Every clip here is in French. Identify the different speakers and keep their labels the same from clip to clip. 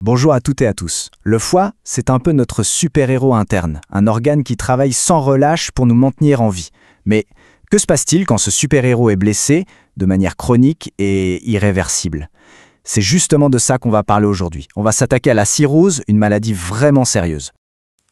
Speaker 1: Bonjour à toutes et à tous. Le foie, c'est un peu notre super-héros interne, un organe qui travaille sans relâche pour nous maintenir en vie. Mais que se passe-t-il quand ce super-héros est blessé, de manière chronique et irréversible? C'est justement de ça qu'on va parler aujourd'hui. On va s'attaquer à la cirrhose, une maladie vraiment sérieuse.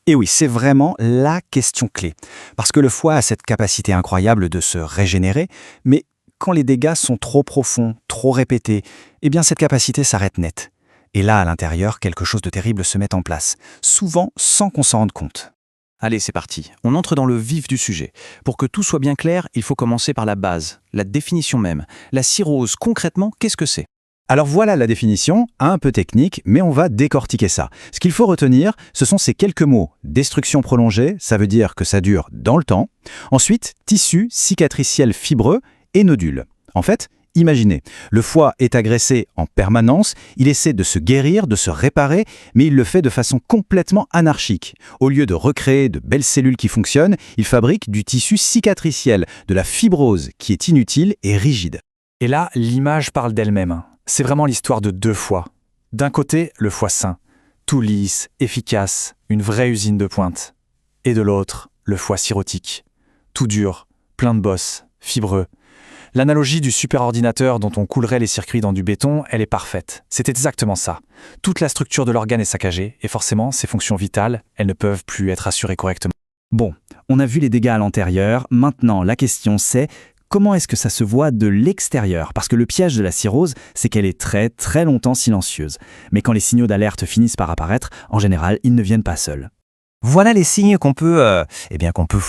Speaker 2: Et oui, c'est vraiment la question clé. Parce que le foie a cette capacité incroyable de se régénérer, mais quand les dégâts sont trop profonds, trop répétés, eh bien cette capacité s'arrête net. Et là, à l'intérieur, quelque chose de terrible se met en place, souvent sans qu'on s'en rende compte.
Speaker 3: Allez, c'est parti. On entre dans le vif du sujet. Pour que tout soit bien clair, il faut commencer par la base, la définition même. La cirrhose, concrètement, qu'est-ce que c'est?
Speaker 2: Alors voilà la définition, un peu technique, mais on va décortiquer ça. Ce qu'il faut retenir, ce sont ces quelques mots. Destruction prolongée, ça veut dire que ça dure dans le temps. Ensuite, tissu cicatriciel fibreux et nodules. En fait, imaginez, le foie est agressé en permanence, il essaie de se guérir, de se réparer, mais il le fait de façon complètement anarchique. Au lieu de recréer de belles cellules qui fonctionnent, il fabrique du tissu cicatriciel, de la fibrose qui est inutile et rigide.
Speaker 4: Et là, l'image parle d'elle-même. C'est vraiment l'histoire de deux foies. D'un côté, le foie sain, tout lisse, efficace, une vraie usine de pointe. Et de l'autre, le foie cirrhotique, tout dur, plein de bosses, fibreux. L'analogie du superordinateur dont on coulerait les circuits dans du béton, elle est parfaite. C'est exactement ça. Toute la structure de l'organe est saccagée, et forcément, ses fonctions vitales, elles ne peuvent plus être assurées correctement.
Speaker 2: Bon, on a vu les dégâts à l'intérieur, maintenant la question c'est comment est-ce que ça se voit de l'extérieur? Parce que le piège de la cirrhose, c'est qu'elle est très très longtemps silencieuse. Mais quand les signaux d'alerte finissent par apparaître, en général, ils ne viennent pas seuls.
Speaker 5: Voilà les signes qu'on peut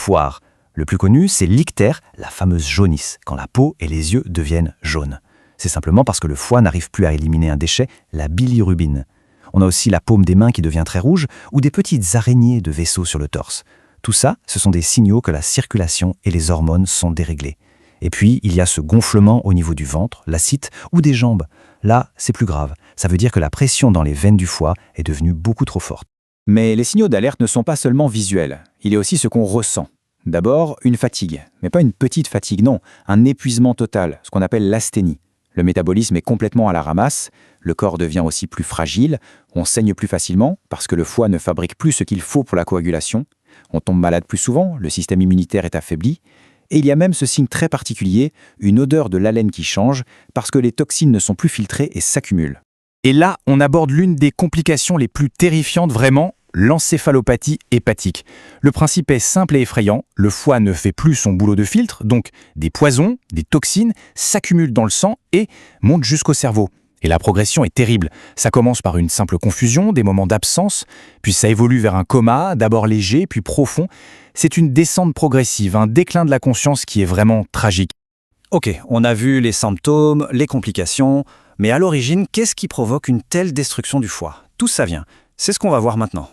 Speaker 5: voir. Le plus connu, c'est l'ictère, la fameuse jaunisse, quand la peau et les yeux deviennent jaunes. C'est simplement parce que le foie n'arrive plus à éliminer un déchet, la bilirubine. On a aussi la paume des mains qui devient très rouge ou des petites araignées de vaisseaux sur le torse. Tout ça, ce sont des signaux que la circulation et les hormones sont déréglées. Et puis, il y a ce gonflement au niveau du ventre, la cite ou des jambes. Là, c'est plus grave. Ça veut dire que la pression dans les veines du foie est devenue beaucoup trop forte.
Speaker 2: Mais les signaux d'alerte ne sont pas seulement visuels, il y a aussi ce qu'on ressent. D'abord, une fatigue, mais pas une petite fatigue, non, un épuisement total, ce qu'on appelle l'asthénie. Le métabolisme est complètement à la ramasse, le corps devient aussi plus fragile, on saigne plus facilement parce que le foie ne fabrique plus ce qu'il faut pour la coagulation, on tombe malade plus souvent, le système immunitaire est affaibli, et il y a même ce signe très particulier, une odeur de l'haleine qui change parce que les toxines ne sont plus filtrées et s'accumulent.
Speaker 4: Et là, on aborde l'une des complications les plus terrifiantes vraiment, l'encéphalopathie hépatique. Le principe est simple et effrayant, le foie ne fait plus son boulot de filtre, donc des poisons, des toxines s'accumulent dans le sang et montent jusqu'au cerveau. Et la progression est terrible. Ça commence par une simple confusion, des moments d'absence, puis ça évolue vers un coma, d'abord léger, puis profond. C'est une descente progressive, un déclin de la conscience qui est vraiment tragique.
Speaker 2: Ok, on a vu les symptômes, les complications, mais à l'origine, qu'est-ce qui provoque une telle destruction du foie? D'où ça vient? C'est ce qu'on va voir maintenant.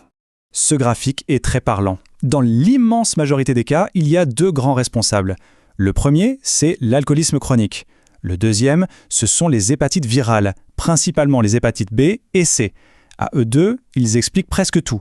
Speaker 4: Ce graphique est très parlant. Dans l'immense majorité des cas, il y a deux grands responsables. Le premier, c'est l'alcoolisme chronique. Le deuxième, ce sont les hépatites virales, principalement les hépatites B et C. À eux deux, ils expliquent presque tout.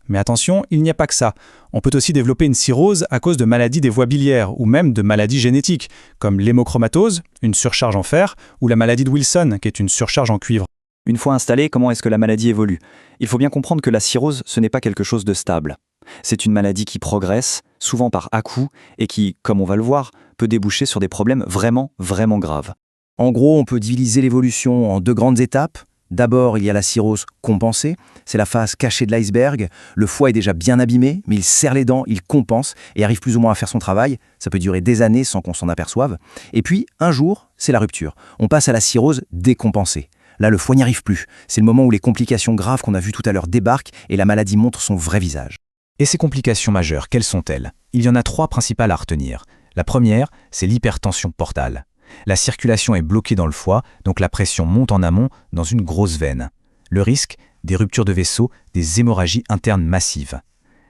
Speaker 4: Mais attention, il n'y a pas que ça. On peut aussi développer une cirrhose à cause de maladies des voies biliaires ou même de maladies génétiques, comme l'hémochromatose, une surcharge en fer, ou la maladie de Wilson, qui est une surcharge en cuivre.
Speaker 3: Une fois installée, comment est-ce que la maladie évolue? Il faut bien comprendre que la cirrhose, ce n'est pas quelque chose de stable. C'est une maladie qui progresse, souvent par à-coups, et qui, comme on va le voir, peut déboucher sur des problèmes vraiment, vraiment graves.
Speaker 5: En gros, on peut diviser l'évolution en deux grandes étapes. D'abord, il y a la cirrhose compensée, c'est la phase cachée de l'iceberg. Le foie est déjà bien abîmé, mais il serre les dents, il compense et arrive plus ou moins à faire son travail. Ça peut durer des années sans qu'on s'en aperçoive. Et puis, un jour, c'est la rupture. On passe à la cirrhose décompensée. Là, le foie n'y arrive plus. C'est le moment où les complications graves qu'on a vues tout à l'heure débarquent et la maladie montre son vrai visage.
Speaker 4: Et ces complications majeures, quelles sont-elles? Il y en a trois principales à retenir. La première, c'est l'hypertension portale. La circulation est bloquée dans le foie, donc la pression monte en amont dans une grosse veine. Le risque, des ruptures de vaisseaux, des hémorragies internes massives.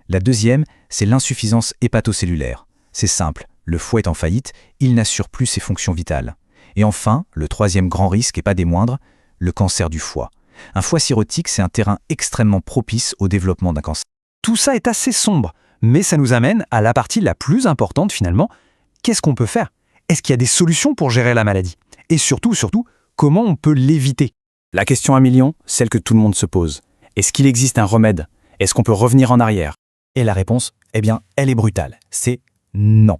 Speaker 4: La deuxième, c'est l'insuffisance hépatocellulaire. C'est simple, le foie est en faillite, il n'assure plus ses fonctions vitales. Et enfin, le troisième grand risque, et pas des moindres, le cancer du foie. Un foie cirrhotique, c'est un terrain extrêmement propice au développement d'un cancer.
Speaker 6: Tout ça est assez sombre, mais ça nous amène à la partie la plus importante finalement. Qu'est-ce qu'on peut faire? Est-ce qu'il y a des solutions pour gérer la maladie? Et surtout, comment on peut l'éviter?
Speaker 2: La question à million, celle que tout le monde se pose. Est-ce qu'il existe un remède? Est-ce qu'on peut revenir en arrière?
Speaker 5: Et la réponse, eh bien, elle est brutale. C'est non.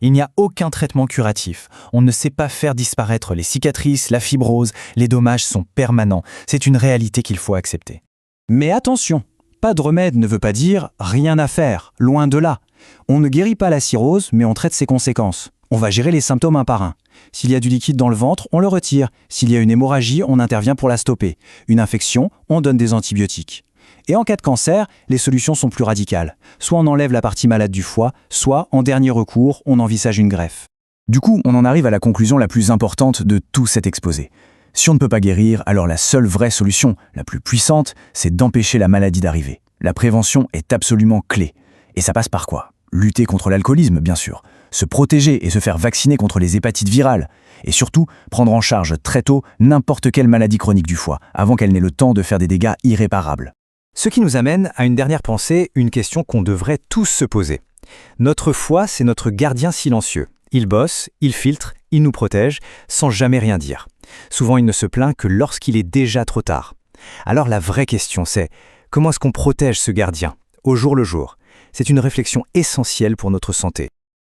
Speaker 5: Il n'y a aucun traitement curatif. On ne sait pas faire disparaître les cicatrices, la fibrose, les dommages sont permanents. C'est une réalité qu'il faut accepter.
Speaker 2: Mais attention, pas de remède ne veut pas dire rien à faire, loin de là. On ne guérit pas la cirrhose, mais on traite ses conséquences. On va gérer les symptômes un par un. S'il y a du liquide dans le ventre, on le retire. S'il y a une hémorragie, on intervient pour la stopper. Une infection, on donne des antibiotiques. Et en cas de cancer, les solutions sont plus radicales. Soit on enlève la partie malade du foie, soit, en dernier recours, on envisage une greffe.
Speaker 1: Du coup, on en arrive à la conclusion la plus importante de tout cet exposé. Si on ne peut pas guérir, alors la seule vraie solution, la plus puissante, c'est d'empêcher la maladie d'arriver. La prévention est absolument clé. Et ça passe par quoi? Lutter contre l'alcoolisme, bien sûr. Se protéger et se faire vacciner contre les hépatites virales. Et surtout, prendre en charge très tôt n'importe quelle maladie chronique du foie, avant qu'elle n'ait le temps de faire des dégâts irréparables.
Speaker 6: Ce qui nous amène à une dernière pensée, une question qu'on devrait tous se poser. Notre foie, c'est notre gardien silencieux. Il bosse, il filtre, il nous protège, sans jamais rien dire. Souvent, il ne se plaint que lorsqu'il est déjà trop tard. Alors la vraie question, c'est comment est-ce qu'on protège ce gardien, au jour le jour? C'est une réflexion essentielle pour notre santé.